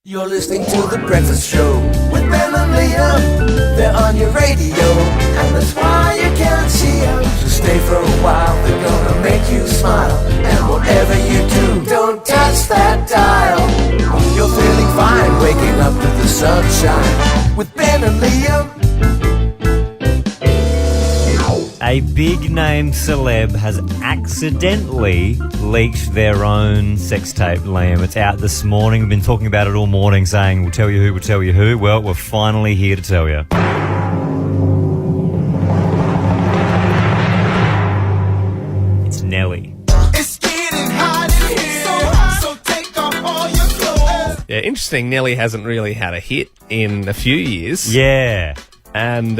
You're listening to The Breakfast Show with Ben and Liam. They're on your radio, and that's why you can't see them. So stay for a while, they're gonna make you smile. And whatever you do, don't touch that dial. You're feeling fine, waking up to the sunshine with Ben and Liam. A big-name celeb has accidentally leaked their own sex tape, Liam. It's out this morning. We've been talking about it all morning, saying we'll tell you who, we'll tell you who. Well, we're finally here to tell you. It's Nelly. It's getting hot in here, so take off all your clothes. Yeah, interesting. Nelly hasn't really had a hit in a few years. Yeah. And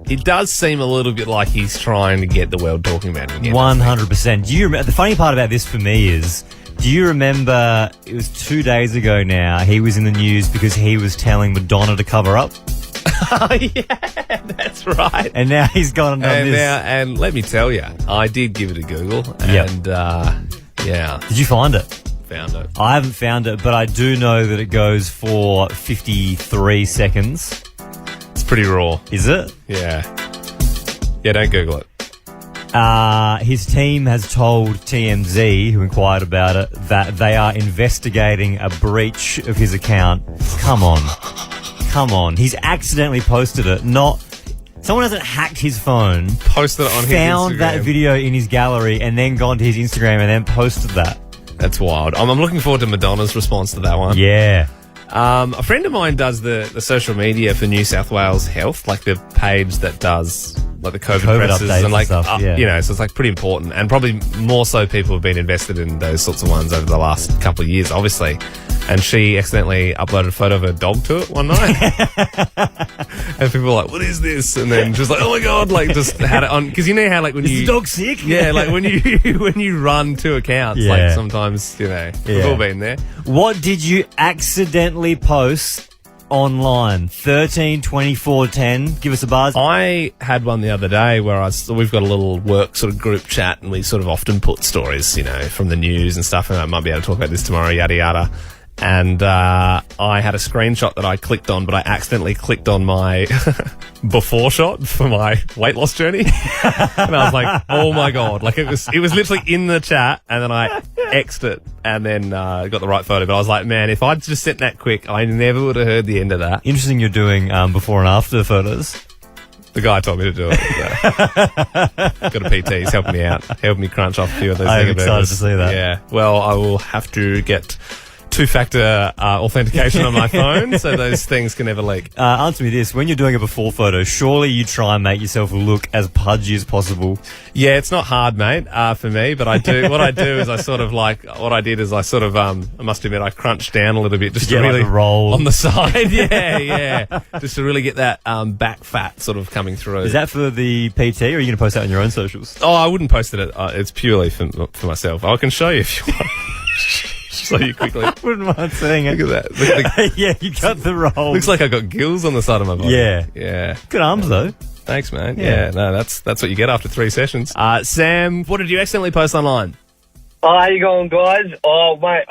it does seem a little bit like he's trying to get the world talking about him again. 100%. Do you remember, the funny part about this for me is, do you remember, it was 2 days ago now, he was in the news because he was telling Madonna to cover up? Oh, yeah, that's right. And now he's gone and done this. And let me tell you, I did give it a Google. And, yeah. Did you find it? Found it. I haven't found it, but I do know that it goes for 53 seconds. It's pretty raw. Is it? Yeah. Yeah, don't Google it. His team has told TMZ, who inquired about it, that they are investigating a breach of his account. Come on. Come on. He's accidentally posted it. Someone hasn't hacked his phone. Posted it on his Instagram. Found that video in his gallery and then gone to his Instagram and then posted that. That's wild. I'm looking forward to Madonna's response to that one. Yeah. A friend of mine does the social media for New South Wales Health, like the page that does like the COVID presses updates and like stuff, yeah. you know, so it's like pretty important, and probably more so people have been invested in those sorts of ones over the last couple of years, obviously. And she accidentally uploaded a photo of her dog to it one night, and people were like, "What is this?" And then just like, "Oh my god!" Like just had it on, because you know how like when Is the dog sick? Yeah, like when you run two accounts, Yeah. like sometimes we've all been there. What did you accidentally post online? 13, 24, 10. Give us a buzz. I had one the other day where we've got a little work sort of group chat, and we sort of often put stories, from the news and stuff, and I might be able to talk about this tomorrow, yada yada. And I had a screenshot that I clicked on, but I accidentally clicked on my before shot for my weight loss journey. And I was like, oh my God. Like it was literally in the chat, and then I X'd it and then got the right photo. But I was like, man, if I'd just sent that quick, I never would have heard the end of that. Interesting you're doing before and after photos. The guy told me to do it. Yeah. Got a PT. He's helping me out. Helping me crunch off a few of those I'm things. excited to see that. Yeah. Well, I will have to get two-factor authentication on my phone so those things can never leak. Answer me this. When you're doing a before photo, surely you try and make yourself look as pudgy as possible. Yeah, it's not hard, mate, for me, but I do. What I do is I must admit, I crunched down a little bit just to really roll on the side. Yeah. Just to really get that back fat sort of coming through. Is that for the PT, or are you going to post that on your own socials? Oh, I wouldn't post it. It's purely for myself. I can show you if you want. So you quickly. Wouldn't mind seeing it. Look at that. Yeah, you got the roll. Looks like I got gills on the side of my body. Yeah. Good arms though. Thanks, man. Yeah. No, that's what you get after 3 sessions. Sam, what did you accidentally post online? Oh, how you going, guys? Oh, mate,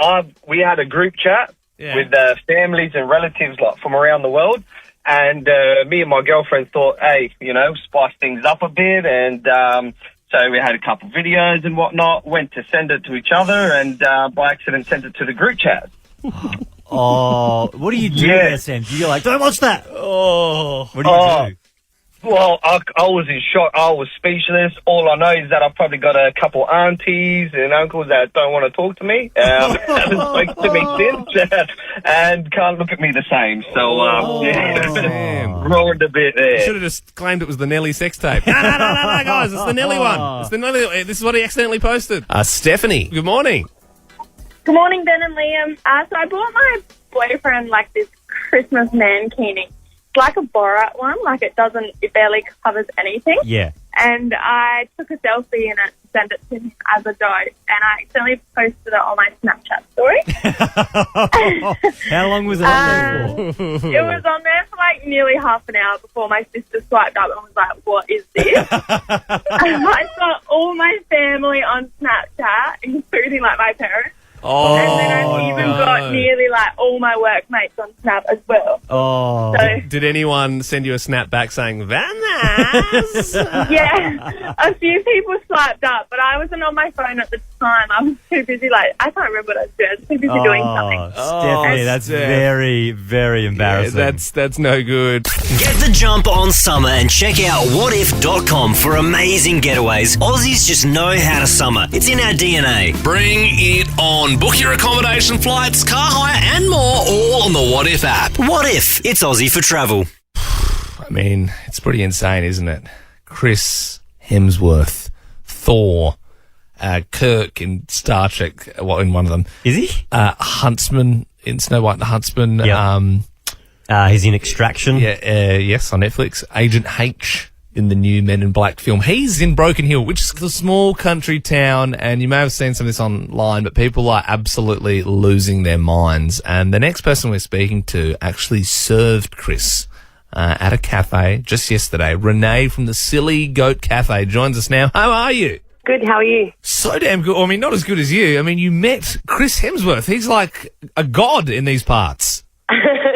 we had a group chat with families and relatives from around the world, and me and my girlfriend thought, hey, spice things up a bit, and so we had a couple videos and whatnot, went to send it to each other, and by accident sent it to the group chat. Oh, what do you do there, Sam? You're like, don't watch that. Oh, what do you do? Well, I was in shock. I was speechless. All I know is that I've probably got a couple aunties and uncles that don't want to talk to me, haven't spoken to me since, and can't look at me the same. So, ruined a bit there. You should have just claimed it was the Nelly sex tape. No, guys, it's the Nelly one. It's the Nelly. This is what he accidentally posted. Stephanie, good morning. Good morning, Ben and Liam. So I bought my boyfriend this Christmas mankini. Like a Borat one, it barely covers anything. Yeah. And I took a selfie in it, sent it to him as a joke, and I accidentally posted it on my Snapchat story. How long was it on there for? It was on there for nearly half an hour before my sister swiped up and was like, what is this? I saw all my family on Snapchat, including my parents. Oh, And then I've even got nearly like all my workmates on Snap as well. Oh. So, Did anyone send you a snap back saying, Van nice? yeah, a few people swiped up, but I wasn't on my phone at the time. I was too busy, like, I can't remember what I was doing. I was too busy doing something. Stephanie, that's very, very embarrassing. That's no good. Get the jump on summer and check out whatif.com for amazing getaways. Aussies just know how to summer. It's in our DNA. Bring it on. Book your accommodation, flights, car hire and more all on the What If app. What If? It's Aussie for travel. I mean, it's pretty insane, isn't it? Chris Hemsworth, Thor, Kirk in Star Trek, in one of them. Is he? Huntsman in Snow White and the Huntsman. Yep. He's in Extraction. Yes, on Netflix. Agent H in the new Men in Black film. He's in Broken Hill, which is a small country town, and you may have seen some of this online, but people are absolutely losing their minds. And the next person we're speaking to actually served Chris at a cafe just yesterday. Renee from the Silly Goat Cafe joins us now. How are you? Good, how are you? So damn good. I mean, not as good as you. I mean, you met Chris Hemsworth. He's like a god in these parts.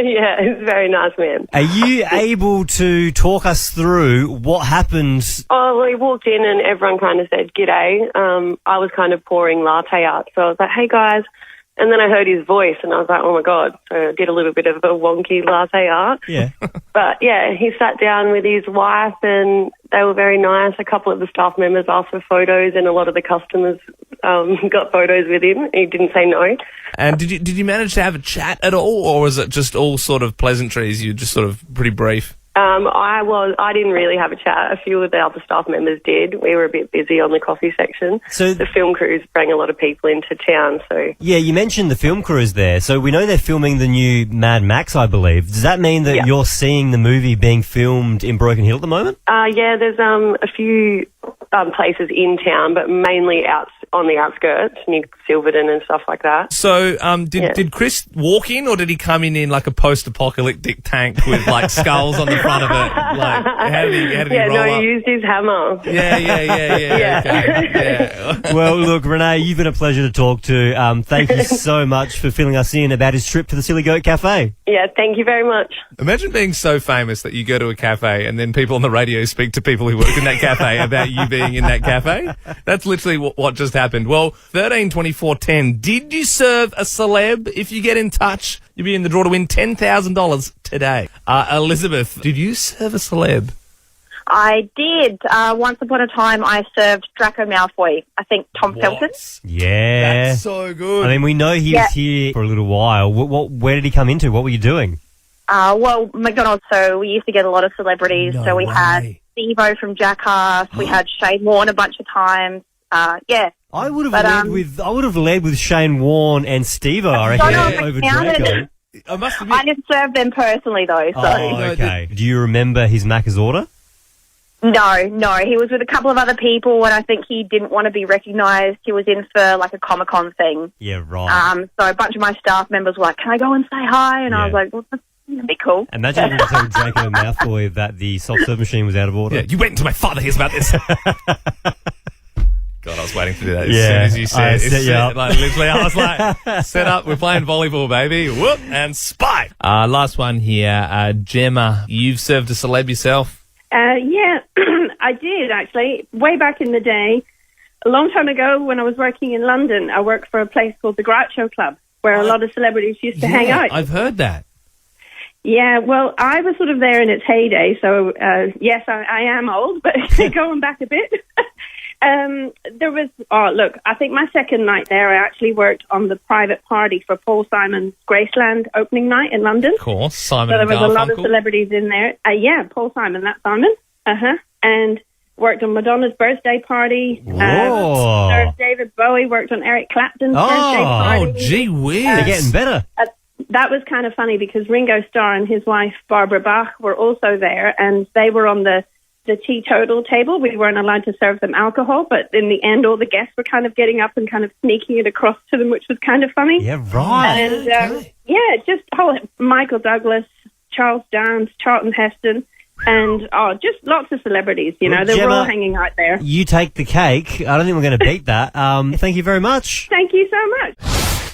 Yeah, he's a very nice man. Are you able to talk us through what happened? Oh, we walked in and everyone kind of said, g'day. I was kind of pouring latte art, so I was like, hey guys. And then I heard his voice and I was like, oh my God. So I did a little bit of a wonky latte art. Yeah. But yeah, he sat down with his wife and they were very nice. A couple of the staff members asked for photos and a lot of the customers got photos with him. He didn't say no. And did you manage to have a chat at all, or was it just all sort of pleasantries? You just sort of pretty brief? I didn't really have a chat. A few of the other staff members did. We were a bit busy on the coffee section. So the film crews bring a lot of people into town. So yeah, you mentioned the film crews there. So we know they're filming the new Mad Max, I believe. Does that mean that you're seeing the movie being filmed in Broken Hill at the moment? Yeah, there's a few places in town, but mainly out on the outskirts, near Silverton and stuff like that. So did Chris walk in, or did he come in like a post-apocalyptic tank with like skulls on the front of it? Like, how did he roll no, up? he used his hammer. Yeah. Okay. Well, look, Renee, you've been a pleasure to talk to. Thank you so much for filling us in about his trip to the Silly Goat Cafe. Yeah, thank you very much. Imagine being so famous that you go to a cafe and then people on the radio speak to people who work in that cafe about you being in that cafe. That's literally what just happened. Well, 13-24-10. Did you serve a celeb? If you get in touch, you'll be in the draw to win $10,000 today. Elizabeth, did you serve a celeb? I did. Once upon a time, I served Draco Malfoy. I think Tom Felton. Yeah. That's so good. I mean, we know he was here for a little while. Where did he come into? What were you doing? Well, McDonald's, so we used to get a lot of celebrities. No so we had Steve-O from Jackass. We had Shane Warne a bunch of times. Yeah. I would have led with Shane Warne and Steve-O, I reckon, over Draco. I must admit, I didn't serve them personally, though. So. Oh, okay. Do you remember his Macca's order? No. He was with a couple of other people, and I think he didn't want to be recognised. He was in for, like, a Comic-Con thing. Yeah, right. So a bunch of my staff members were like, can I go and say hi? And I was like, well, that'd be cool. Imagine you told Draco Malfoy that the self-serve machine was out of order. yeah, you went to my father hears about this. God, I was waiting to do that as Yeah, soon as you said I it. set you up. Like, literally, I was like, set up, we're playing volleyball, baby. Whoop, and spike. Last one here. Gemma, you've served a celeb yourself? Yeah, I did, actually. Way back in the day, a long time ago when I was working in London, I worked for a place called the Groucho Club, where a lot of celebrities used to hang out. I've heard that. Yeah, well, I was sort of there in its heyday, so yes, I am old, but going back a bit. There was, I think my second night there, I actually worked on the private party for Paul Simon's Graceland opening night in London. Of course, Simon So there was and a lot of Garfunkel. celebrities in there. Yeah, Paul Simon, that's Simon. And worked on Madonna's birthday party. Whoa. Served David Bowie, worked on Eric Clapton's birthday party. Oh, gee whiz. They're getting better. That was kind of funny because Ringo Starr and his wife Barbara Bach were also there, and they were on the teetotal table. We weren't allowed to serve them alcohol, but in the end, all the guests were kind of getting up and kind of sneaking it across to them, which was kind of funny. Yeah, right. And Michael Douglas, Charles Dance, Charlton Heston, And, just lots of celebrities, you know. Well, They were all Gemma, hanging out there. You take the cake. I don't think we're going to beat that. Thank you very much. Thank you so much.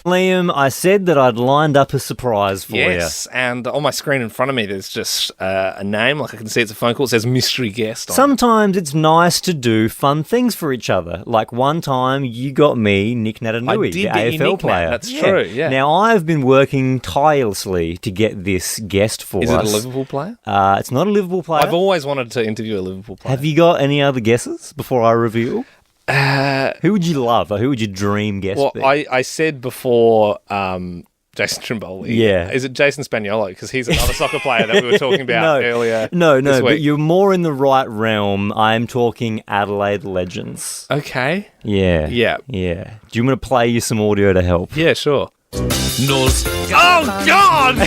Liam, I said that I'd lined up a surprise for Yes, and on my screen in front of me, there's just a name. Like I can see it's a phone call. It says mystery guest you. on it. Sometimes it's nice to do fun things for each other. Like one time you got me Nick Natanui, I did the get you AFL Nick player. Nat, that's true, yeah. Now, I've been working tirelessly to get this guest for Is us. it a Liverpool player? It's not a Liverpool player. I've always wanted to interview a Liverpool player. Have you got any other guesses before I reveal? Who would you love? Or who would your dream guest Well, be? I said before Jason Trimboli. Yeah. Is it Jason Spaniolo? Because he's another soccer player that we were talking about earlier. No, this but week. you're more in the right realm. I'm talking Adelaide legends. Okay. Yeah. Yeah. Yeah. Do you want to play you some audio to help? Yeah, sure. Noel's. Oh, God!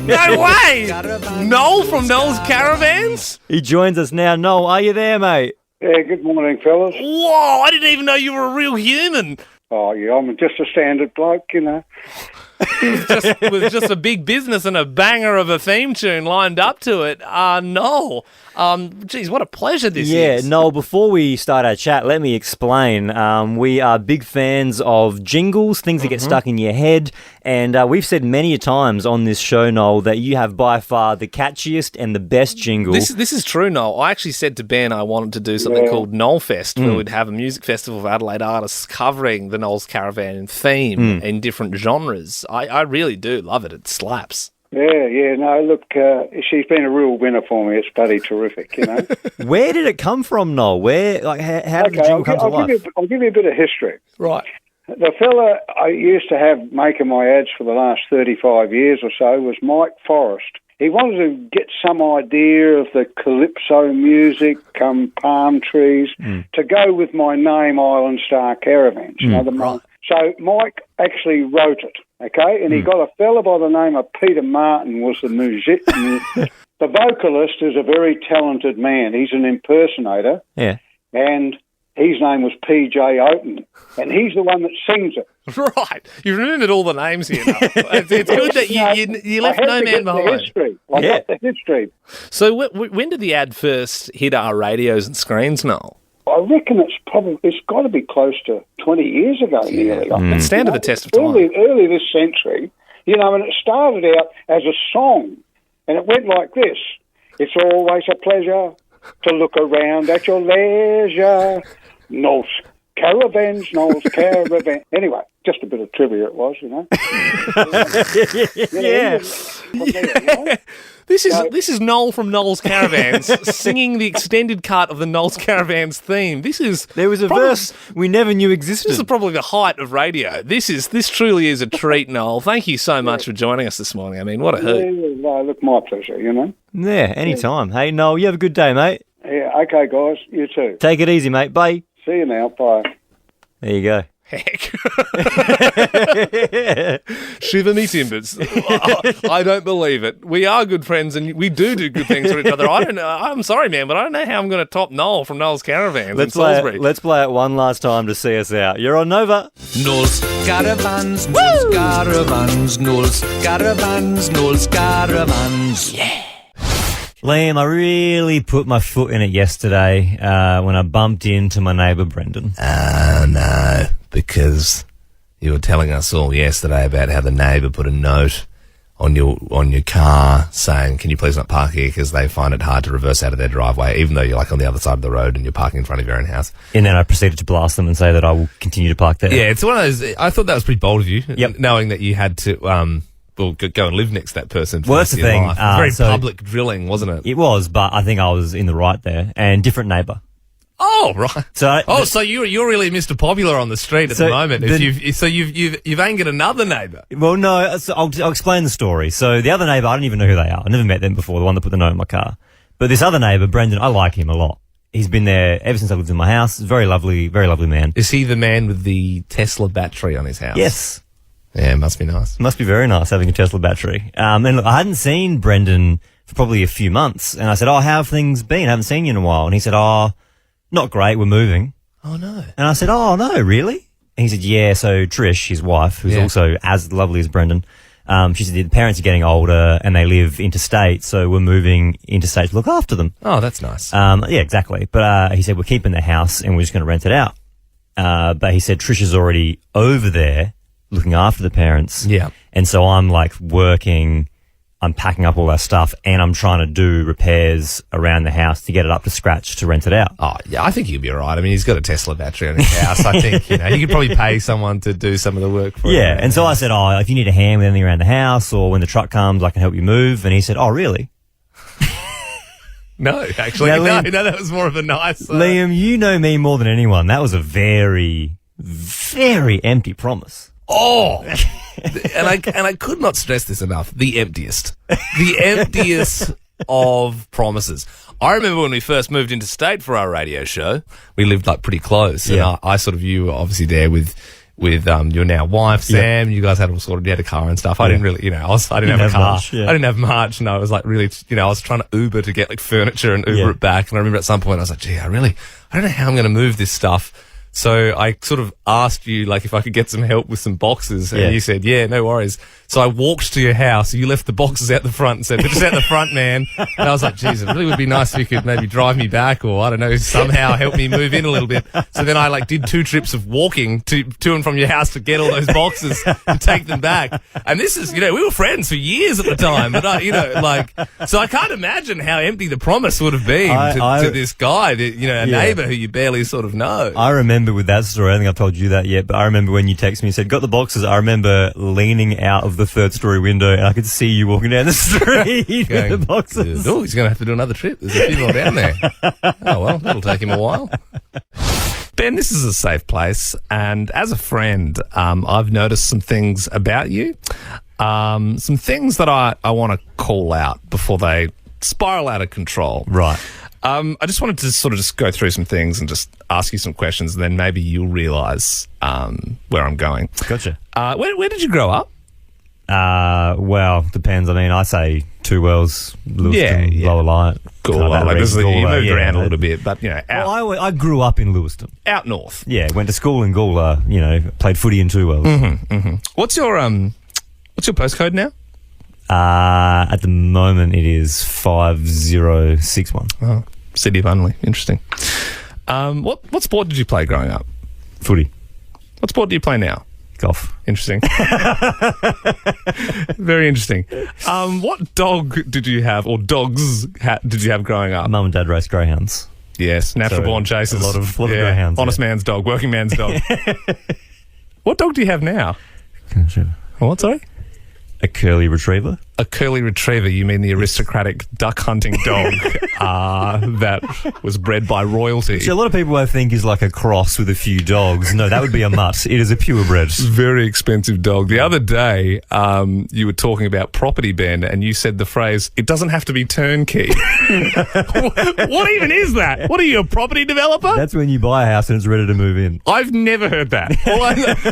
No way! Noel from Noel's Caravans? He joins us now. Noel, are you there, mate? Yeah, good morning, fellas. Whoa, I didn't even know you were a real human. Oh, yeah, I'm just a standard bloke, you know. With just a big business and a banger of a theme tune lined up to it. Noel. Geez, what a pleasure this is. Yeah, Noel, before we start our chat, let me explain. We are big fans of jingles, things that get stuck in your head. And we've said many a times on this show, Noel, that you have by far the catchiest and the best jingle. This is true, Noel. I actually said to Ben I wanted to do something called Noel Fest, where we'd have a music festival of Adelaide artists covering the Noel's Caravan theme in different genres. I really do love it. It slaps. Yeah, no, look, she's been a real winner for me. It's bloody terrific, you know. Where did it come from, Noel? How did the jingle come to life? I'll give you a bit of history. Right. The fella I used to have making my ads for the last 35 years or so was Mike Forrest. He wanted to get some idea of the calypso music, palm trees, to go with my name, Island Star Caravans. You know, so Mike actually wrote it, okay? And he got a fella by the name of Peter Martin was the musician. The vocalist is a very talented man. He's an impersonator. Yeah. And his name was P.J. Oaten. And he's the one that sings it. Right. You remembered all the names here, Noel. It's good that you left no man behind. I got the history. So when did the ad first hit our radios and screens, Noel? I reckon it's got to be close to 20 years ago nearly. It stands the test of time. Early this century, you know, and it started out as a song, and it went like this. It's always a pleasure to look around at your leisure. Noel's Caravans, Noel's Caravan. Anyway, just a bit of trivia it was, you know. Yeah. This is Noel from Noel's Caravans singing the extended cut of the Noel's Caravans theme. There was a verse we never knew existed. This is probably the height of radio. This truly is a treat, Noel. Thank you so much for joining us this morning. I mean, what a hoot. Yeah, no, look, my pleasure, you know. Yeah, anytime. Hey, Noel, you have a good day, mate. Yeah, okay, guys, you too. Take it easy, mate. Bye. See you now, bye. There you go. Heck. Shiver me timbers. I don't believe it. We are good friends and we do good things for each other. I don't know. I'm sorry, man, but I don't know how I'm going to top Noel from Noel's Caravans in Salisbury. Let's play it one last time to see us out. You're on Nova. Noel's Caravans, Noel's Caravans, Noel's Caravans, Noel's Caravans. Yeah. Liam, I really put my foot in it yesterday when I bumped into my neighbour Brendan. No, because you were telling us all yesterday about how the neighbour put a note on your car saying, can you please not park here because they find it hard to reverse out of their driveway, even though you're like on the other side of the road and you're parking in front of your own house. And then I proceeded to blast them and say that I will continue to park there. Yeah, it's one of those, I thought that was pretty bold of you, Yep. knowing that you had to go and live next to that person for Well, the that's rest the of your thing. life. Very So public drilling, wasn't it? It was, but I think I was in the right there. And different neighbour. Oh, right. So you're really Mr. Popular on the street at the moment. You've angered another neighbour. Well, no, so I'll explain the story. So the other neighbour, I don't even know who they are. I never met them before, the one that put the note in my car. But this other neighbour, Brendan, I like him a lot. He's been there ever since I lived in my house. Very lovely man. Is he the man with the Tesla battery on his house? Yes. Yeah, it must be nice. Must be very nice having a Tesla battery. And look, I hadn't seen Brendan for probably a few months. And I said, how have things been? I haven't seen you in a while. And he said, not great. We're moving. Oh, no. And I said, no, really? And he said, yeah. So Trish, his wife, who's also as lovely as Brendan, She said the parents are getting older and they live interstate, so we're moving interstate to look after them. Oh, that's nice. Yeah, exactly. But he said we're keeping the house and we're just going to rent it out. But he said Trisha's already over there looking after the parents. Yeah. And so I'm like working, I'm packing up all our stuff, and I'm trying to do repairs around the house to get it up to scratch to rent it out. Oh, yeah, I think he'll be all right. I mean, he's got a Tesla battery on his house. I think, he could probably pay someone to do some of the work for him. Yeah, and so I said, if you need a hand with anything around the house or when the truck comes, I can help you move. And he said, oh, really? No, actually, Now, no, Liam- that was more of a nice... Liam, you know me more than anyone. That was a very, very empty promise. Oh, and I could not stress this enough. The emptiest of promises. I remember when we first moved into state for our radio show, we lived like pretty close. Yeah. And I sort of, you were obviously there with your now wife, Sam. You guys had you had a car and stuff. I didn't really, I didn't have a car. Much, yeah. I didn't have much. And I was like really, I was trying to Uber to get like furniture and Uber it back. And I remember at some point I was like, gee, I don't know how I'm going to move this stuff. So I sort of asked you, like, if I could get some help with some boxes, and you said, yeah, no worries. So I walked to your house, you left the boxes out the front and said, they're just out the front, man. And I was like, geez, it really would be nice if you could maybe drive me back or, I don't know, somehow help me move in a little bit. So then I, did 2 trips of walking to and from your house to get all those boxes and take them back. And this is, we were friends for years at the time, but so I can't imagine how empty the promise would have been to this guy, a neighbour who you barely sort of know. I remember with that story, I don't think I've told you that yet, but I remember when you texted me and said, got the boxes, I remember leaning out of the 3rd story window and I could see you walking down the street with the boxes. Oh, he's going to have to do another trip. There's a few more down there. Oh, well, that'll take him a while. Ben, this is a safe place, and as a friend, I've noticed some things about you, some things that I want to call out before they spiral out of control. Right. I just wanted to sort of just go through some things and just ask you some questions, and then maybe you'll realise where I'm going. Gotcha. Where did you grow up? Well, depends. I mean, I say Two Wells, Lewiston, Lower Light. You moved around a little bit, but, Well, I grew up in Lewiston. Out north. Yeah, went to school in Gawler, played footy in Two Wells. Mm-hmm, mm-hmm. What's your postcode now? At the moment, it is 5061. Oh, City of Unley. Interesting. What sport did you play growing up? Footy. What sport do you play now? Golf. Interesting. Very interesting. What dog did you have, or dogs did you have growing up? Mum and Dad raced greyhounds. Yes, natural born chasers. A lot of greyhounds. Honest man's dog, working man's dog. What dog do you have now? What, sorry? A curly retriever. A curly retriever, you mean the aristocratic duck hunting dog that was bred by royalty. Which a lot of people I think is like a cross with a few dogs. No, that would be a mutt. It is a purebred. Very expensive dog. The other day, you were talking about property, Ben, and you said the phrase, it doesn't have to be turnkey. What even is that? What are you, a property developer? That's when you buy a house and it's ready to move in. I've never heard that.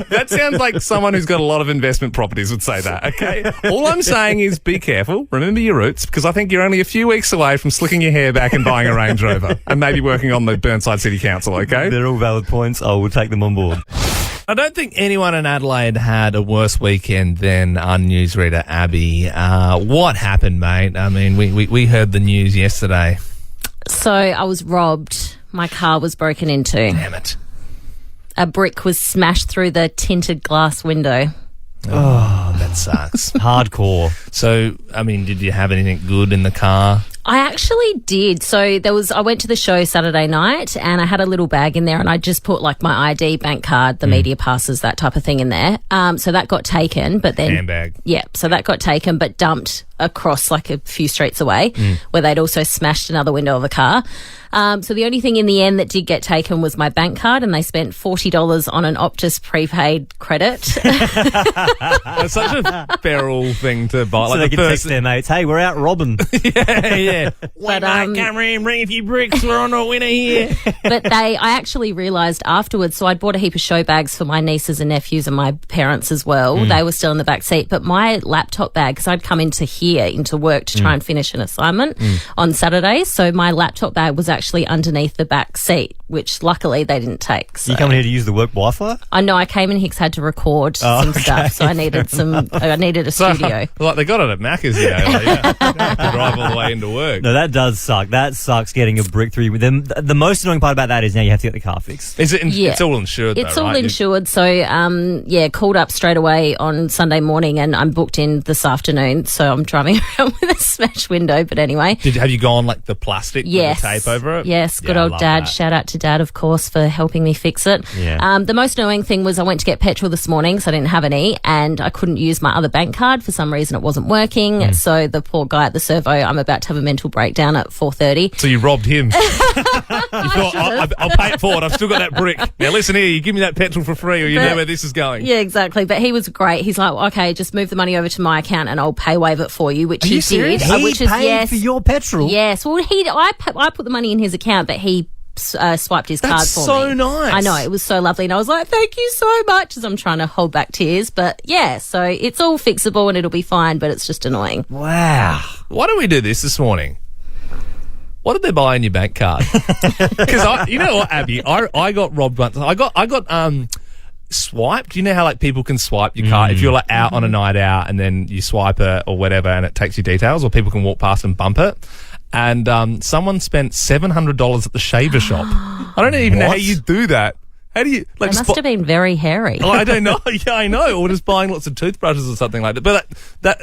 That sounds like someone who's got a lot of investment properties would say that, okay? All I'm saying is be careful, remember your roots, because I think you're only a few weeks away from slicking your hair back and buying a Range Rover and maybe working on the Burnside City Council, okay? They're all valid points. I will take them on board. I don't think anyone in Adelaide had a worse weekend than our newsreader, Abby. What happened, mate? I mean, we heard the news yesterday. So I was robbed. My car was broken into. Damn it. A brick was smashed through the tinted glass window. Oh, that sucks. Hardcore. So, I mean, did you have anything good in the car? I actually did. So I went to the show Saturday night and I had a little bag in there and I just put like my ID, bank card, the media passes, that type of thing in there. So that got taken, but then... Handbag. Yeah, so that got taken but dumped across like a few streets away where they'd also smashed another window of a car. So the only thing in the end that did get taken was my bank card and they spent $40 on an Optus prepaid credit. That's such a feral thing to buy. So they can text their mates, hey, we're out robbing. Yeah. But, come in, bring a few bricks, we're on a winner here. But I actually realised afterwards, so I'd bought a heap of show bags for my nieces and nephews and my parents as well. They were still in the back seat. But my laptop bag, because I'd come into here gear into work to try and finish an assignment on Saturday. So my laptop bag was actually underneath the back seat, which luckily they didn't take. So. You coming here to use the work Wi-Fi? I know. I came and Hicks had to record some stuff, so I needed a studio. Like they got it at Macca's, you know. Like, yeah, to drive all the way into work. No, that does suck. That sucks getting a brick through. The most annoying part about that is now you have to get the car fixed. Is it? It's all insured. It's though, all right? insured. So called up straight away on Sunday morning, and I'm booked in this afternoon. So I'm driving around with a smashed window. But anyway, have you gone like the plastic with the tape over it? Yes, good Yeah, I old love Dad. that. Shout out to Dad, of course, for helping me fix it. Yeah. The most annoying thing was I went to get petrol this morning, so I didn't have any, and I couldn't use my other bank card. For some reason, it wasn't working. So the poor guy at the servo, I'm about to have a mental breakdown at 4:30. So you robbed him. You thought, I'll pay it forward. I've still got that brick. Now listen here, you give me that petrol for free or you know where this is going. Yeah, exactly. But he was great. He's like, okay, just move the money over to my account and I'll pay wave it for you, which Are he you serious? did. He Which is paid for your petrol? Yes. Well, I put the money in his account, but he swiped his card for me. so nice. I know, it was so lovely, and I was like, thank you so much, as I'm trying to hold back tears. But yeah, so it's all fixable and it'll be fine, but it's just annoying. Wow. Why don't we do this morning? What did they buy in your bank card? Because you know what, Abby, I got robbed once. I got swiped. You know how like people can swipe your card if you're like out on a night out and then you swipe it or whatever and it takes your details, or people can walk past and bump it. And someone spent $700 at the shaver shop. I don't even know how you do that. How do you like? They must have been very hairy. Oh, I don't know. Yeah, I know. Or just buying lots of toothbrushes or something like that. But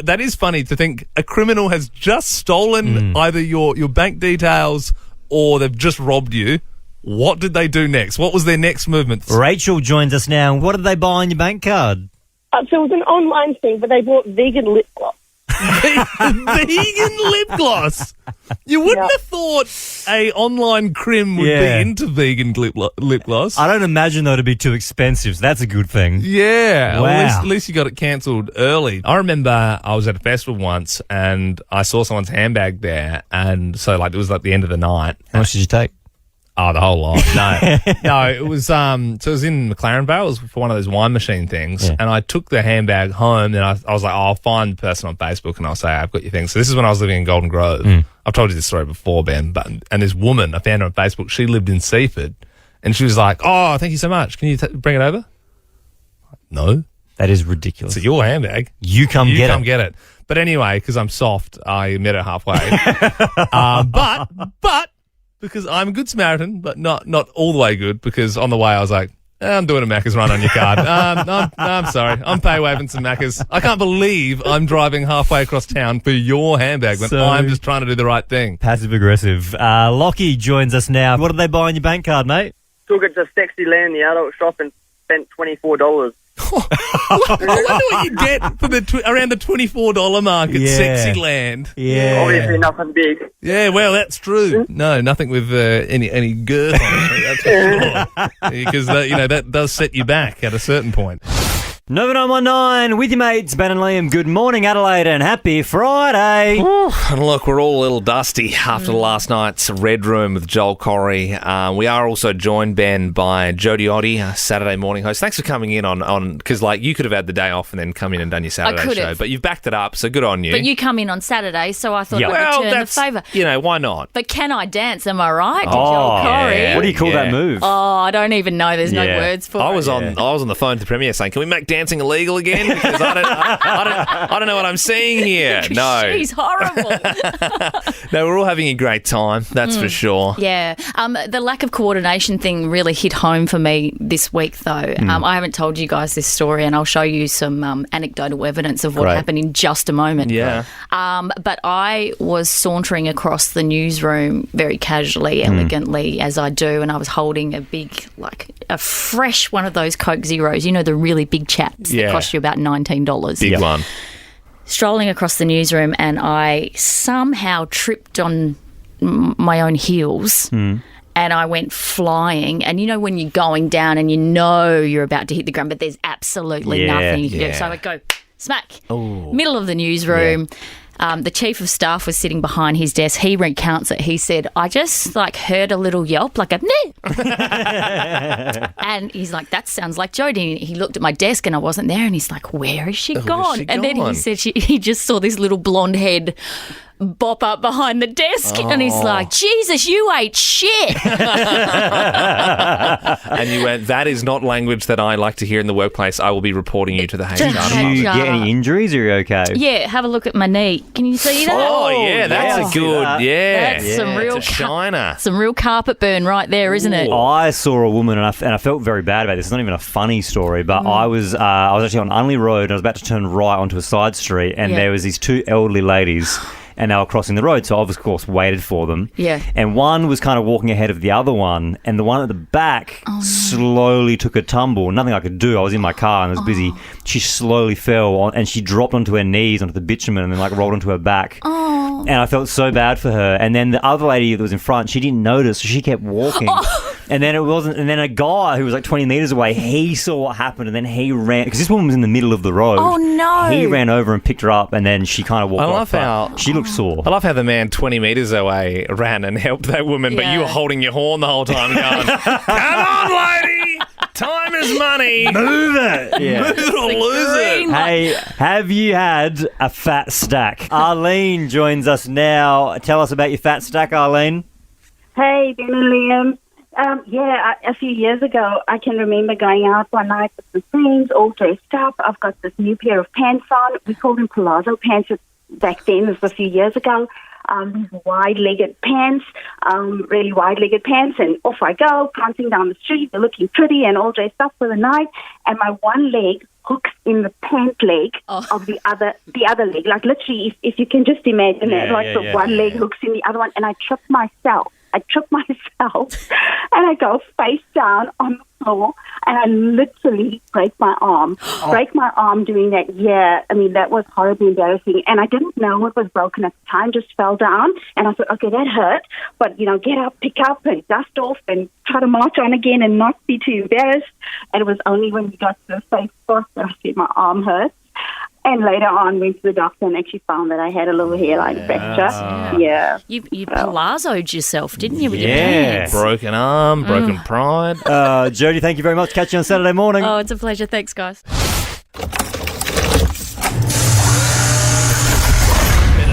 that is funny to think a criminal has just stolen either your bank details or they've just robbed you. What did they do next? What was their next movement? Rachel joins us now. What did they buy on your bank card? So it was an online thing, but they bought vegan lip gloss. Vegan lip gloss. You wouldn't have thought a online crim would be into vegan lip gloss. I don't imagine though to be too expensive, so that's a good thing. Yeah. Wow. Well, at least you got it cancelled early. I remember I was at a festival once and I saw someone's handbag there, and so like it was like the end of the night. How much did you take? Oh, the whole lot. No, it was so it was in McLaren Vale. It was for one of those wine machine things, and I took the handbag home. And I was like, I'll find the person on Facebook and I'll say I've got your things. So this is when I was living in Golden Grove. I've told you this story before, Ben. And this woman, I found her on Facebook. She lived in Seaford, and she was like, "Oh, thank you so much. Can you bring it over?" No, that is ridiculous. It's your handbag. You come get it. But anyway, because I'm soft, I met her halfway. But. Because I'm a good Samaritan, but not all the way good, because on the way I was like, I'm doing a Macca's run on your card. No, I'm sorry. I'm pay waving some Macca's. I can't believe I'm driving halfway across town for your handbag when I'm just trying to do the right thing. Passive aggressive. Lockie joins us now. What did they buy on your bank card, mate? Took it to Sexy Land, the adult shop, and spent $24. I wonder what you get for around the $24 mark at Sexy Land. Yeah. Obviously nothing big. Yeah, well, that's true. No, nothing with any girth on it, that's for sure. Because that does set you back at a certain point. 9919 with your mates, Ben and Liam. Good morning, Adelaide, and happy Friday. And look, we're all a little dusty after last night's Red Room with Joel Corey. We are also joined, Ben, by JODie ODDY, Saturday morning host. Thanks for coming in on because like you could have had the day off and then come in and done your Saturday show, but you've backed it up, so good on you. But you come in on Saturday, so I thought I'd return the favour. Why not? But can I dance? Am I right? Joel Corey. Yeah. What do you call that move? Oh, I don't even know. There's no words for it. I was on the phone to the Premier saying, "Can we make dancing illegal again? Because I don't know what I'm seeing here." No, she's horrible. No, we're all having a great time. That's for sure. Yeah. The lack of coordination thing really hit home for me this week, though. I haven't told you guys this story, and I'll show you some anecdotal evidence of what happened in just a moment. Yeah. But I was sauntering across the newsroom very casually, elegantly, as I do, and I was holding a big, a fresh one of those Coke Zeros, the really big chaps that cost you about $19. Big one. Strolling across the newsroom, and I somehow tripped on my own heels. And I went flying. And when you're going down and you're about to hit the ground, but there's absolutely nothing you can do. So I would go smack, middle of the newsroom. The chief of staff was sitting behind his desk. He recounts it. He said, I just heard a little yelp, like a meh. And he's like, that sounds like Jodie. He looked at my desk and I wasn't there, and he's like, where is she gone? And then he said he just saw this little blonde head bop up behind the desk, and he's like, Jesus, you ate shit. And you went, that is not language that I like to hear in the workplace. I will be reporting you to the HR. Did you get any injuries, or are you okay? Yeah, have a look at my knee. Can you see that? Oh, yeah, that's a good, That's some real it's a shiner. Some real carpet burn right there, isn't it? I saw a woman, and I felt very bad about this. It's not even a funny story, but I was actually on Unley Road, and I was about to turn right onto a side street, and there was these two elderly ladies, and they were crossing the road, so I, of course, waited for them. Yeah. And one was kind of walking ahead of the other one, and the one at the back slowly took a tumble. Nothing I could do. I was in my car and I was busy. She slowly fell, and she dropped onto her knees, onto the bitumen, and then rolled onto her back. Oh. And I felt so bad for her. And then the other lady that was in front, she didn't notice, so she kept walking. And then a guy who was 20 metres away, he saw what happened, and then he ran, because this woman was in the middle of the road. Oh, no. He ran over and picked her up, and then she kind of walked off. She looked sore. I love how the man 20 metres away ran and helped that woman, but you were holding your horn the whole time going, come on, lady! Time is money! Move it! Yeah. Move it or lose it! Hey, have you had a fat stack? Arlene joins us now. Tell us about your fat stack, Arlene. Hey, Ben and Liam. A few years ago, I can remember going out one night with some friends, all dressed up. I've got this new pair of pants on. We called them Palazzo pants back then. This was a few years ago. These wide-legged pants, really wide-legged pants, and off I go, prancing down the street. They're looking pretty and all dressed up for the night, and my one leg hooks in the pant leg of the other leg. Like literally, if you can just imagine it, one leg hooks in the other one, and I trip myself, and I go face down on the floor, and I literally break my arm. Doing that. Yeah, I mean, that was horribly embarrassing, and I didn't know what was broken at the time, just fell down, and I thought, okay, that hurt, but, get up, pick up, and dust off, and try to march on again and not be too embarrassed. And it was only when we got to the safe spot that I said my arm hurt. And later on, went to the doctor and actually found that I had a little hairline fracture. Yeah. You palazzoed yourself, didn't you, with your pants? Broken arm, broken pride. Jodie, thank you very much. Catch you on Saturday morning. Oh, it's a pleasure. Thanks, guys.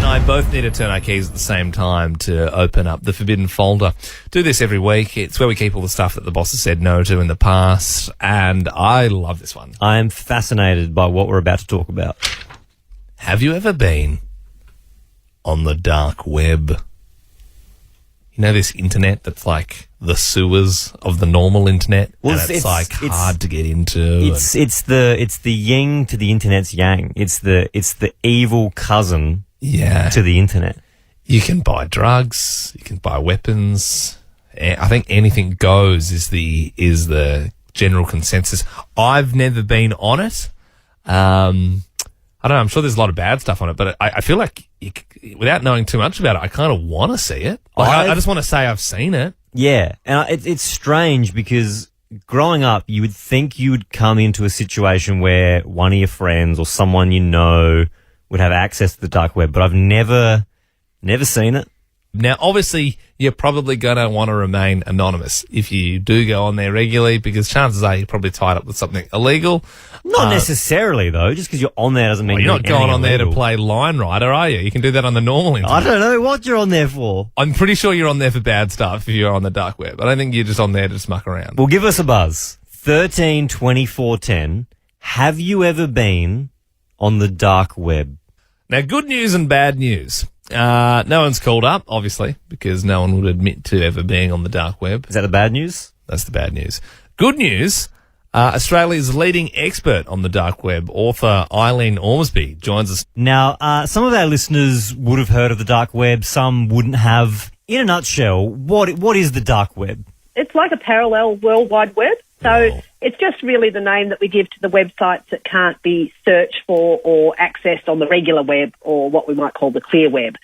I both need to turn our keys at the same time to open up the forbidden folder. Do this every week. It's where we keep all the stuff that the boss has said no to in the past, and I love this one. I am fascinated by what we're about to talk about. Have you ever been on the dark web? You know this internet that's like the sewers of the normal internet, and it's hard to get into. It's the yin to the internet's yang. It's the evil cousin. Yeah. To the internet. You can buy drugs, you can buy weapons. I think anything goes is the general consensus. I've never been on it. I don't know, I'm sure there's a lot of bad stuff on it, but I feel like without knowing too much about it, I kind of want to see it. I just want to say I've seen it. Yeah, and it's strange because growing up, you would think you would come into a situation where one of your friends or someone you know would have access to the dark web, but I've never seen it. Now, obviously, you're probably going to want to remain anonymous if you do go on there regularly, because chances are you're probably tied up with something illegal. Not necessarily, though. Just because you're on there doesn't mean you're not going on there to illegal. play Line Rider, are you? You can do that on the normal internet. I don't know what you're on there for. I'm pretty sure you're on there for bad stuff if you're on the dark web. I don't think you're just on there to just muck around. Well, give us a buzz. 13 24 10. Have you ever been on the dark web? Now, good news and bad news. No one's called up, obviously, because no one would admit to ever being on the dark web. Is that the bad news? That's the bad news. Good news, Australia's leading expert on the dark web, author Eileen Ormsby, joins us. Now, some of our listeners would have heard of the dark web, some wouldn't have. In a nutshell, what is the dark web? It's like a parallel World Wide Web. So it's just really the name that we give to the websites that can't be searched for or accessed on the regular web, or what we might call the clear web.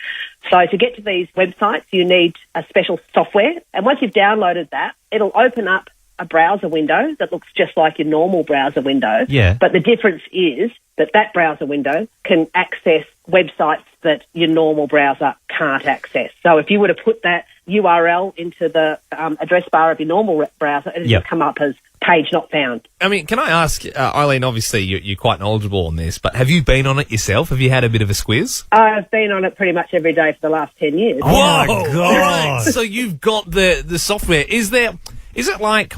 So to get to these websites, you need a special software. And once you've downloaded that, it'll open up a browser window that looks just like your normal browser window. Yeah. But the difference is that browser window can access websites that your normal browser can't access. So if you were to put that URL into the address bar of your normal browser, it'll just come up as page not found. I mean, can I ask, Eileen, obviously you're quite knowledgeable on this, but have you been on it yourself? Have you had a bit of a squiz? I've been on it pretty much every day for the last 10 years. Oh, my God. All right. So you've got the software. Is it like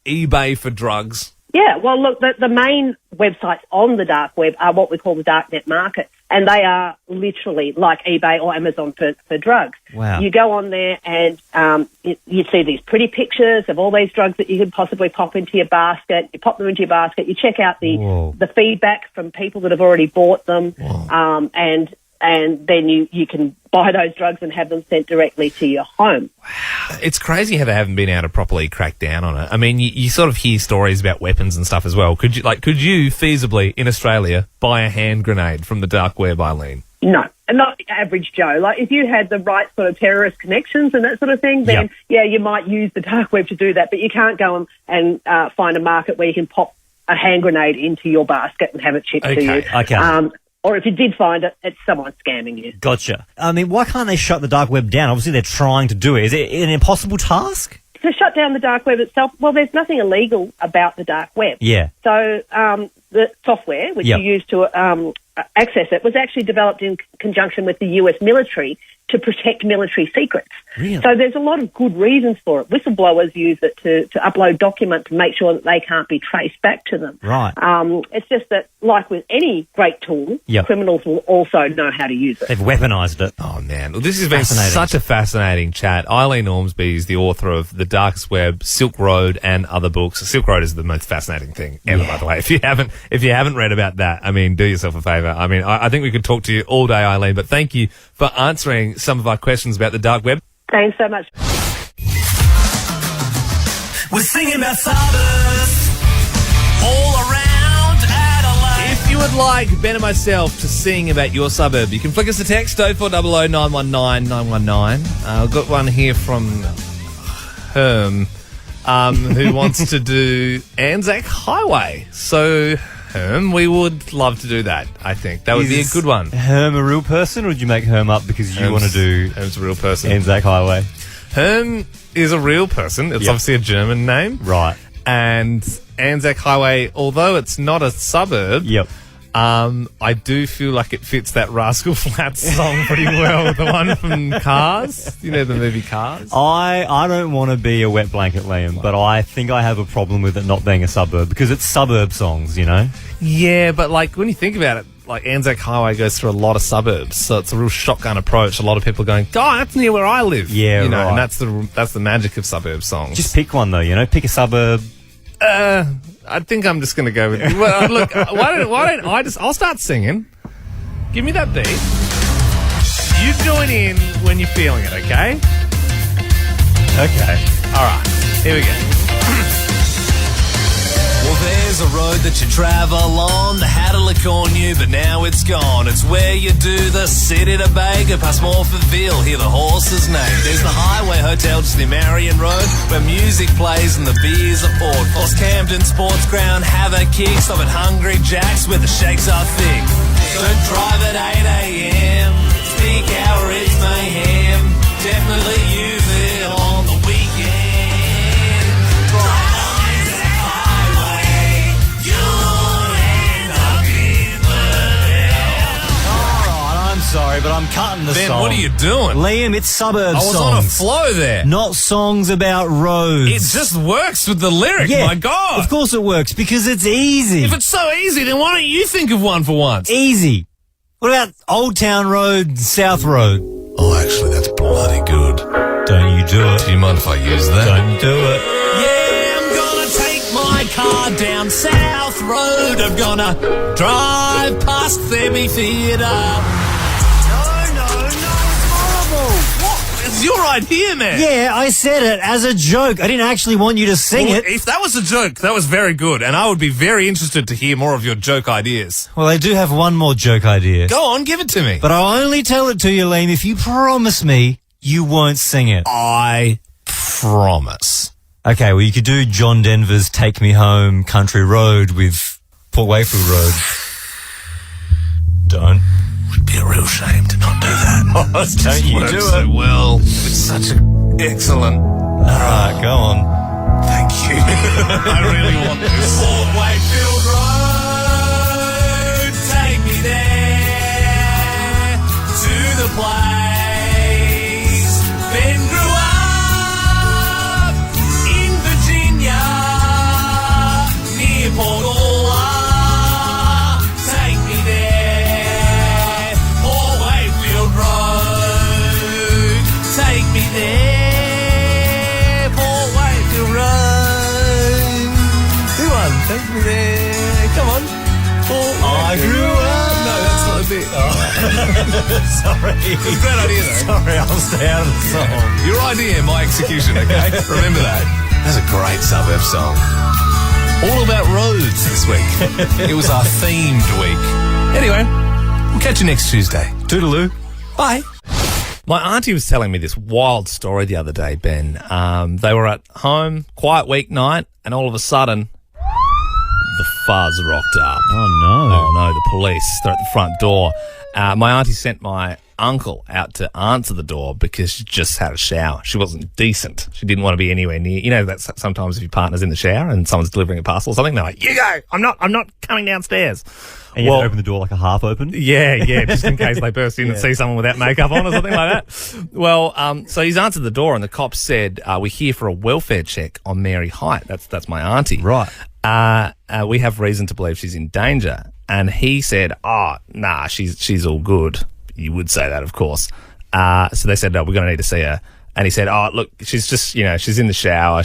eBay for drugs? Yeah, well, look, the main websites on the dark web are what we call the darknet market, and they are literally like eBay or Amazon for drugs. Wow. You go on there and you see these pretty pictures of all these drugs that you could possibly pop into your basket. You pop them into your basket. You check out the feedback from people that have already bought them, and then you can buy those drugs and have them sent directly to your home. Wow. It's crazy how they haven't been able to properly crack down on it. I mean, you sort of hear stories about weapons and stuff as well. Could you feasibly in Australia buy a hand grenade from the dark web, Eileen? No, not average Joe. Like if you had the right sort of terrorist connections and that sort of thing, then you might use the dark web to do that. But you can't go and find a market where you can pop a hand grenade into your basket and have it shipped to you. Okay. Or if you did find it, it's someone scamming you. Gotcha. I mean, why can't they shut the dark web down? Obviously, they're trying to do it. Is it an impossible task? To shut down the dark web itself, well, there's nothing illegal about the dark web. Yeah. So the software, which you use to access it, was actually developed in conjunction with the US military to protect military secrets. Really? So there's a lot of good reasons for it. Whistleblowers use it to upload documents to make sure that they can't be traced back to them. Right. It's just that, like with any great tool, criminals will also know how to use it. They've weaponized it. Oh, man. Well, this has been such a fascinating chat. Eileen Ormsby is the author of The Darkest Web, Silk Road, and other books. Silk Road is the most fascinating thing ever, by the way. If you haven't read about that, I mean, do yourself a favour. I mean, I think we could talk to you all day, Eileen, but thank you for answering some of our questions about the dark web. Thanks so much. We're singing about suburbs all around Adelaide. If you would like Ben and myself to sing about your suburb, you can flick us a text 0400 919 919. I've got one here from Herm who wants to do ANZAC Highway. So Herm, we would love to do that, I think. That would be a good one. Herm a real person, or would you make Herm up because you want to do Herm's a real person. ANZAC Highway? Herm is a real person. It's obviously a German name. Right. And ANZAC Highway, although it's not a suburb, I do feel like it fits that Rascal Flatts song pretty well. The one from Cars. You know the movie Cars? I don't want to be a wet blanket, Liam, but I think I have a problem with it not being a suburb because it's suburb songs, you know? Yeah, but like when you think about it, like ANZAC Highway goes through a lot of suburbs, so it's a real shotgun approach. A lot of people are going, "Oh, that's near where I live." Yeah, you know, right. and that's the magic of suburb songs. Just pick one though, you know. Pick a suburb. I think I'm just going to go with. Well, look, why don't I just? I'll start singing. Give me that beat. You join in when you're feeling it, okay? Okay. All right. Here we go. Well, there's a road that you travel on that had a look on you, but now it's gone. It's where you do the city to Baker, past Morpheville, hear the horses neigh. There's the Highway Hotel just near Marion Road, where music plays and the beers are poured. Cross Camden Sports Ground, have a kick. Stop at Hungry Jack's where the shakes are thick. Don't drive at 8 a.m. It's peak hour, it's mayhem. Definitely use it on the weekend. Sorry, but I'm cutting the Ben, song. what are you doing? Liam, it's suburb songs. I was on a flow there. Not songs about roads. It just works with the lyric, yeah, my God. Of course it works, because it's easy. If it's so easy, then why don't you think of one for once? Easy. What about Old Town Road, South Road? Oh, actually, that's bloody good. Don't you do it. Do you mind if I use that? Don't do it. Yeah, I'm gonna take my car down South Road. I'm gonna drive past Thebe Theatre. It's your idea, man. Yeah, I said it as a joke. I didn't actually want you to sing it. If that was a joke, that was very good, and I would be very interested to hear more of your joke ideas. Well, I do have one more joke idea. Go on, give it to me. But I'll only tell it to you, Liam, if you promise me you won't sing it. I promise. Okay, well, you could do John Denver's Take Me Home Country Road with Port Wakefield Road. Don't. It'd be a real shame to not do that. Don't you do so it. well. It's such an excellent... All right, go on. Thank you. I really want this. Port Wakefield Road, take me there to the place Ben grew up in Virginia near Port Ola. Take me there, Port Wakefield Road. Take me there, Port Wakefield Road. Come on, take me there. Come on. I grew up. No, that's not a bit. Sorry. It's a great idea, though. Sorry, I'll stay out of the song. Your idea, my execution, okay? Remember that. That's a great suburb song. All about roads this week. It was our themed week. Anyway, we'll catch you next Tuesday. Toodaloo. Bye. My auntie was telling me this wild story the other day, Ben. They were at home, quiet weeknight, and all of a sudden, the fuzz rocked up. Oh, no. Oh, no, the police. They're at the front door. My auntie sent my uncle out to answer the door because she just had a shower. She wasn't decent. She didn't want to be anywhere near. You know that sometimes if your partner's in the shower and someone's delivering a parcel or something, they're like, "You go. I'm not coming downstairs." And you have to open the door like a half open? Yeah, just in case they burst in and see someone without makeup on or something like that. Well, so he's answered the door and the cops said, "We're here for a welfare check on Mary Height." That's my auntie. Right. We have reason to believe she's in danger. And he said, "Oh, nah, she's all good." You would say that, of course. So they said, "No, we're going to need to see her." And he said, "Oh, look, she's just, she's in the shower.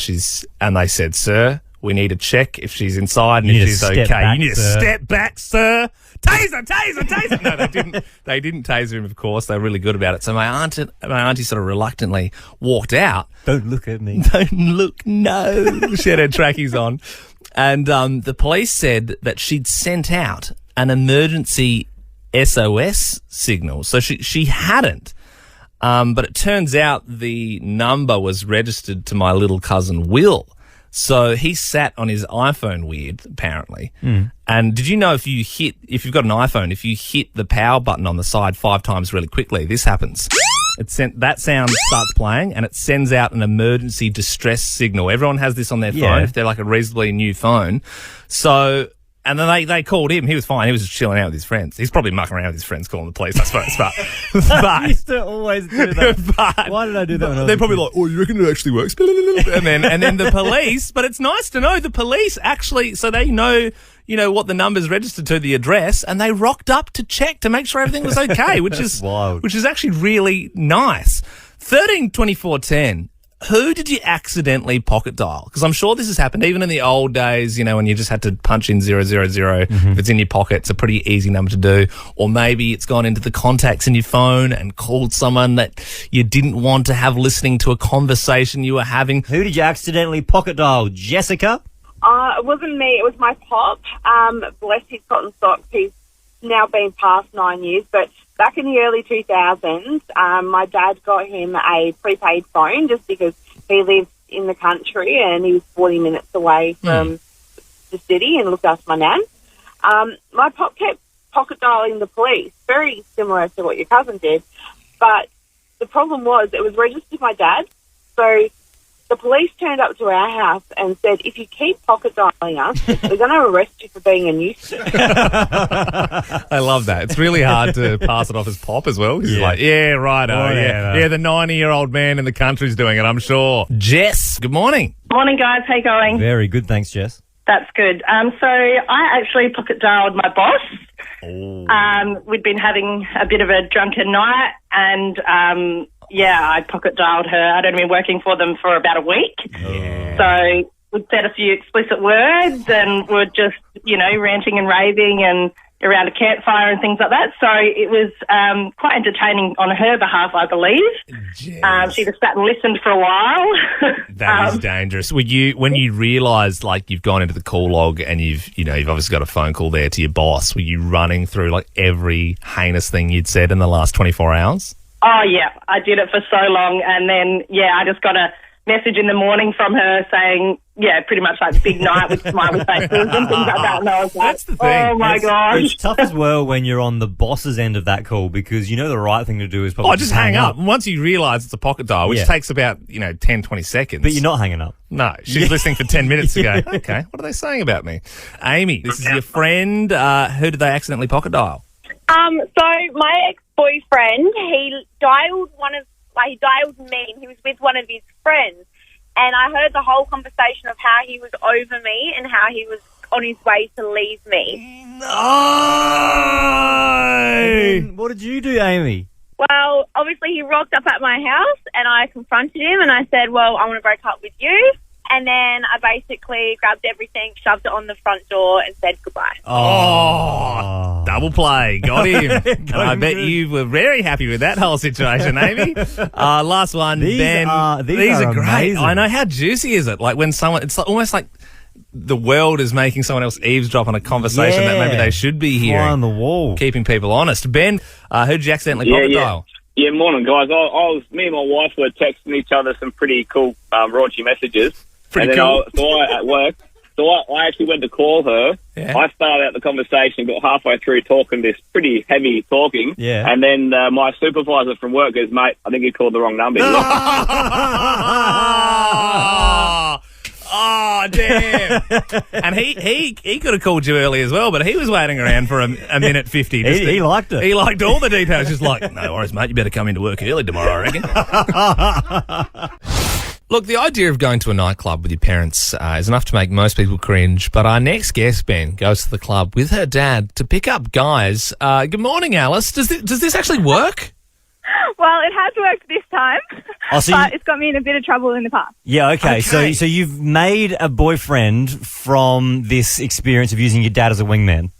And they said, "Sir, we need to check if she's inside and if she's okay. You need to step back, sir. Taser, taser, taser." No, they didn't. They didn't taser him, of course. They were really good about it. So my auntie sort of reluctantly walked out. Don't look at me. Don't look, no. She had her trackies on. And the police said that she'd sent out an emergency SOS signal. So she hadn't. But it turns out the number was registered to my little cousin Will. So he sat on his iPhone weird, apparently. And did you know if you've got an iPhone, if you hit the power button on the side 5 times really quickly, this happens. That sound starts playing and it sends out an emergency distress signal. Everyone has this on their phone if they're like a reasonably new phone. So, and then they called him. He was fine. He was just chilling out with his friends. He's probably mucking around with his friends calling the police, I suppose. But I used to always do that. Why did I do that when I was they're probably like, "Oh, you reckon it actually works?" and then the police, but it's nice to know the police actually, so they know, what the number's registered to, the address, and they rocked up to check to make sure everything was okay, which is wild. Which is actually really nice. 132410. Who did you accidentally pocket dial? Because I'm sure this has happened even in the old days, when you just had to punch in 000. If it's in your pocket, it's a pretty easy number to do. Or maybe it's gone into the contacts in your phone and called someone that you didn't want to have listening to a conversation you were having. Who did you accidentally pocket dial? Jessica? It wasn't me. It was my pop. Bless his cotton socks. He's now been past 9 years, but back in the early 2000s, my dad got him a prepaid phone just because he lives in the country and he was 40 minutes away from the city and looked after my nan. My pop kept pocket dialing the police, very similar to what your cousin did, but the problem was it was registered to my dad, so the police turned up to our house and said, "If you keep pocket dialing us, we're going to arrest you for being a nuisance." I love that. It's really hard to pass it off as pop as well. He's like, "Yeah, right, yeah, the 90-year-old man in the country's doing it, I'm sure." Jess, good morning. Morning, guys. How you going? Very good, thanks, Jess. That's good. So I actually pocket dialed my boss. We'd been having a bit of a drunken night and I pocket dialed her. I'd only been working for them for about a week. So we'd said a few explicit words and we're just, ranting and raving and around a campfire and things like that. So it was quite entertaining on her behalf, I believe. She just sat and listened for a while. That is dangerous. When you realise you've gone into the call log and you've obviously got a phone call there to your boss, were you running through every heinous thing you'd said in the last 24 hours? Oh, yeah, I did it for so long. And then, I just got a message in the morning from her saying, yeah, pretty much like big night with smiley faces and things like that. And I was like, That's the thing. oh my gosh. It's tough as well when you're on the boss's end of that call because you know the right thing to do is probably just hang up. Once you realise it's a pocket dial, which takes about, 10, 20 seconds. But you're not hanging up. No, she's listening for 10 minutes to go, okay, what are they saying about me? Amy, this is your friend. Who did they accidentally pocket dial? So my ex-boyfriend, he dialed me, and he was with one of his friends, and I heard the whole conversation of how he was over me and how he was on his way to leave me. No! What did you do, Amy? Well, obviously he rocked up at my house, and I confronted him, and I said, well, I want to break up with you. And then I basically grabbed everything, shoved it on the front door, and said goodbye. Oh, double play. Got him. And I bet you were very happy with that whole situation, Amy. Last one, Ben. These are great. amazing. I know. How juicy is it? Like when someone, it's almost like the world is making someone else eavesdrop on a conversation that maybe they should be hearing. Fly on the wall. Keeping people honest. Ben, who did you accidentally pocket dial? Yeah, morning, guys. Me and my wife were texting each other some pretty cool raunchy messages. Pretty cool. cool. At work, I actually went to call her. Yeah. I started out the conversation, got halfway through talking this pretty heavy talking. Yeah. And then my supervisor from work goes, mate, I think you called the wrong number. Oh, damn. And he could have called you early as well, but he was waiting around for a minute 50. He liked it. He liked all the details. Just like, no worries, mate, you better come into work early tomorrow, I reckon. Look, the idea of going to a nightclub with your parents is enough to make most people cringe, but our next guest, Ben, goes to the club with her dad to pick up guys. Good morning, Alice. Does this actually work? Well, it has worked this time, but it's got me in a bit of trouble in the past. Yeah, okay. So you've made a boyfriend from this experience of using your dad as a wingman.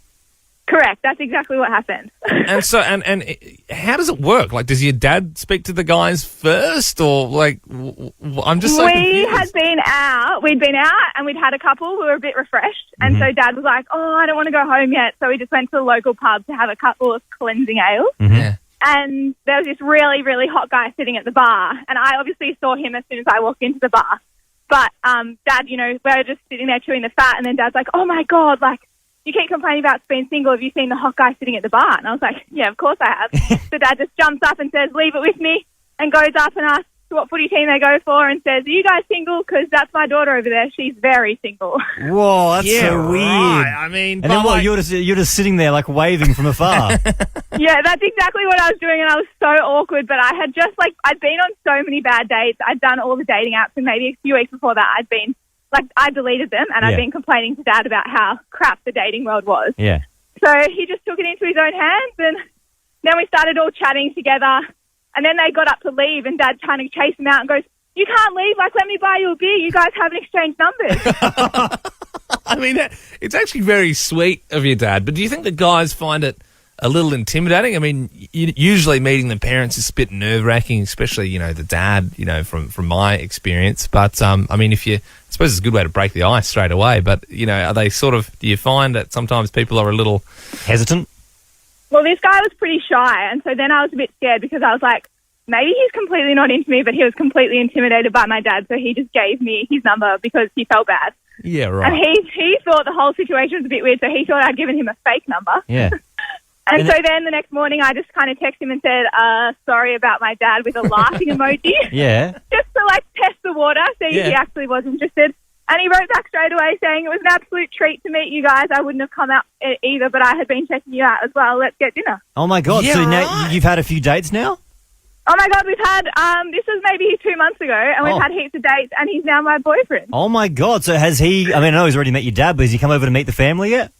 Correct. That's exactly what happened. And so, and how does it work? Like, does your dad speak to the guys first, or like, I'm just so confused. We'd been out, and we'd had a couple who were a bit refreshed, and so Dad was like, "Oh, I don't want to go home yet," so we just went to the local pub to have a couple of cleansing ales. Yeah. And there was this really, really hot guy sitting at the bar, and I obviously saw him as soon as I walked into the bar. But Dad, we were just sitting there chewing the fat, and then Dad's like, "Oh my God, like, you keep complaining about being single. Have you seen the hot guy sitting at the bar?" And I was like, "Yeah, of course I have." So Dad just jumps up and says, "Leave it with me," and goes up and asks what footy team they go for and says, "Are you guys single? Because that's my daughter over there. She's very single." Whoa, that's so weird. Right. I mean, and then what? You're just sitting there like waving from afar. Yeah, that's exactly what I was doing, and I was so awkward. But I had just I'd been on so many bad dates. I'd done all the dating apps, and maybe a few weeks before that, I deleted them, and I'd been complaining to Dad about how crap the dating world was. Yeah. So he just took it into his own hands, and then we started all chatting together. And then they got up to leave, and Dad trying to chase them out and goes, "You can't leave. Like, let me buy you a beer. You guys haven't exchanged numbers." I mean, it's actually very sweet of your dad, but do you think the guys find it a little intimidating? I mean, usually meeting the parents is a bit nerve-wracking, especially, the dad, from my experience. But, I mean, I suppose it's a good way to break the ice straight away, but, are they do you find that sometimes people are a little hesitant? Well, this guy was pretty shy, and so then I was a bit scared because I was like, maybe he's completely not into me, but he was completely intimidated by my dad, so he just gave me his number because he felt bad. Yeah, right. And he thought the whole situation was a bit weird, so he thought I'd given him a fake number. Yeah. And so then the next morning I just kind of texted him and said, sorry about my dad with a laughing emoji. Yeah. Just to test the water, see if he actually was interested. And he wrote back straight away saying, "It was an absolute treat to meet you guys. I wouldn't have come out either, but I had been checking you out as well. Let's get dinner." Oh my God. Yeah, so now you've had a few dates now? Oh my God, we've had, this was maybe 2 months ago, and we've had heaps of dates, and he's now my boyfriend. Oh my God. So has he, I know he's already met your dad, but has he come over to meet the family yet?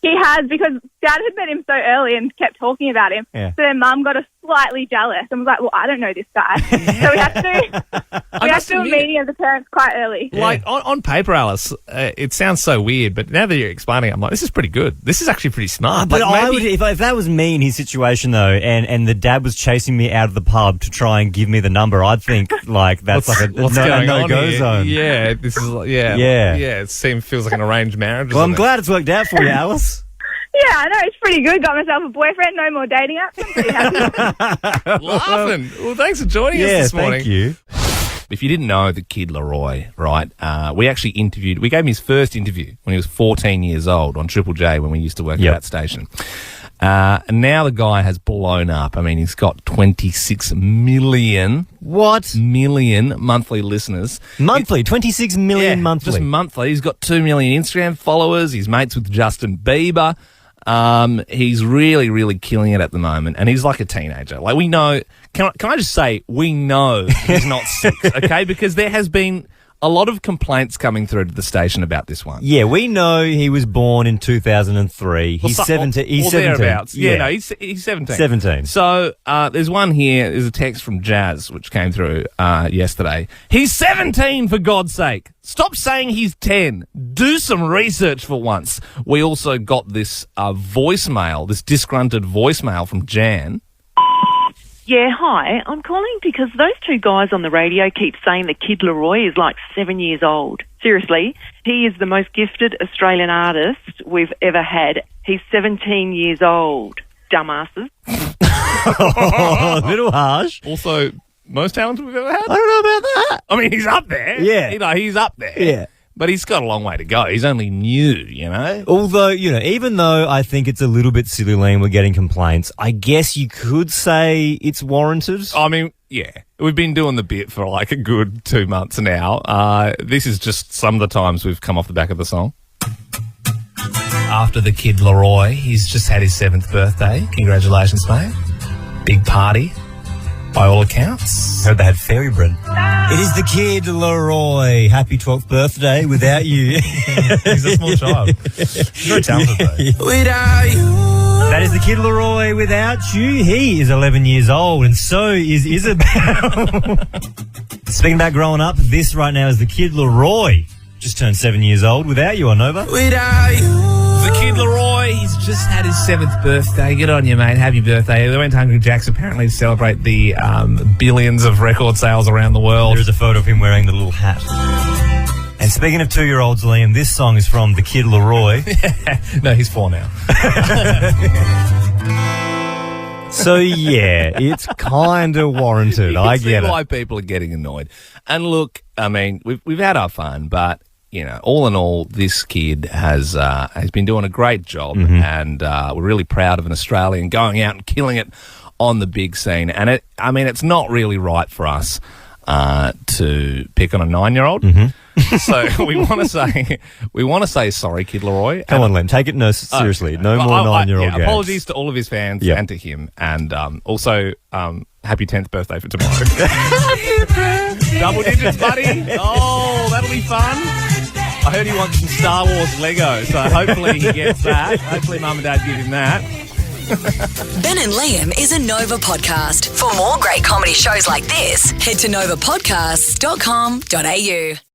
He has, because Dad had met him so early and kept talking about him. Yeah. So then Mum got slightly jealous and was like, "Well, I don't know this guy." So we have to do a meeting of the parents quite early. Yeah. Like, on paper, Alice, it sounds so weird, but now that you're explaining it, I'm like, this is pretty good. This is actually pretty smart. But Like, I would, if that was me in his situation, though, and the dad was chasing me out of the pub to try and give me the number, I'd think, that's what's a no-go here? zone. Yeah, this is, Yeah. it feels like an arranged marriage. Well, I'm glad it's worked out for you, Alice. Yeah, I know. It's pretty good. Got myself a boyfriend. No more dating apps. I'm pretty happy. Laughing. Well, thanks for joining us this morning. Thank you. If you didn't know the kid LAROI, right, we gave him his first interview when he was 14 years old on Triple J when we used to work at that station. And now the guy has blown up. I mean, he's got 26 million. What? Million monthly listeners. Monthly? 26 million monthly? Just monthly. He's got 2 million Instagram followers. He's mates with Justin Bieber. He's really, really killing it at the moment. And he's like a teenager. Like, we know... Can I just say, we know he's not 6, okay? Because there has been... a lot of complaints coming through to the station about this one. Yeah, we know he was born in 2003. He's 17. He's 17. Thereabouts. Yeah, he's 17. 17. So there's one here. There's a text from Jazz, which came through yesterday. He's 17, for God's sake. Stop saying he's 10. Do some research for once. We also got this voicemail, this disgruntled voicemail from Jan. Yeah, hi. I'm calling because those two guys on the radio keep saying that Kid LAROI is like 7 years old. Seriously, he is the most gifted Australian artist we've ever had. He's 17 years old. Dumbasses. A little harsh. Also, most talented we've ever had? I don't know about that. I mean, he's up there. Yeah. You know, he's up there. Yeah. But he's got a long way to go. He's only new, you know? Although, you know, even though I think it's a little bit silly, Liam, we're getting complaints, I guess you could say it's warranted. I mean, yeah. We've been doing the bit for like a good 2 months now. This is just some of the times we've come off the back of the song. After the kid LAROI, he's just had his 7th birthday. Congratulations, mate. Big party. By all accounts. Heard they had fairy bread. It is the kid LAROI. Happy 12th birthday without you. He's a small child. He's very talented, though. Without you. That is the kid LAROI without you. He is 11 years old, and so is Isabel. Speaking about growing up, this right now is the kid LAROI. Just turned 7 years old without you on Nova. Without you. The kid LAROI, he's just had his 7th birthday. Good on you, mate. Happy birthday. They went to Hungry Jack's apparently to celebrate the billions of record sales around the world. There is a photo of him wearing the little hat. And speaking of 2-year-olds, Liam, this song is from the kid LAROI. No, he's 4 now. So, yeah, it's kind of warranted. I get it. Why people are getting annoyed. And look, I mean, we've had our fun, but, you know, all in all, this kid has been doing a great job, and we're really proud of an Australian going out and killing it on the big scene. And it's not really right for us to pick on a 9-year-old. So we want to say sorry, kid LAROI. Come on, Len, take it seriously. No more 9-year-old gags. Apologies to all of his fans and to him, and also happy 10th birthday for tomorrow. Double digits, buddy. Oh, that'll be fun. I heard he wants some Star Wars Lego, so hopefully he gets that. Hopefully Mum and Dad give him that. Ben and Liam is a Nova podcast. For more great comedy shows like this, head to novapodcasts.com.au.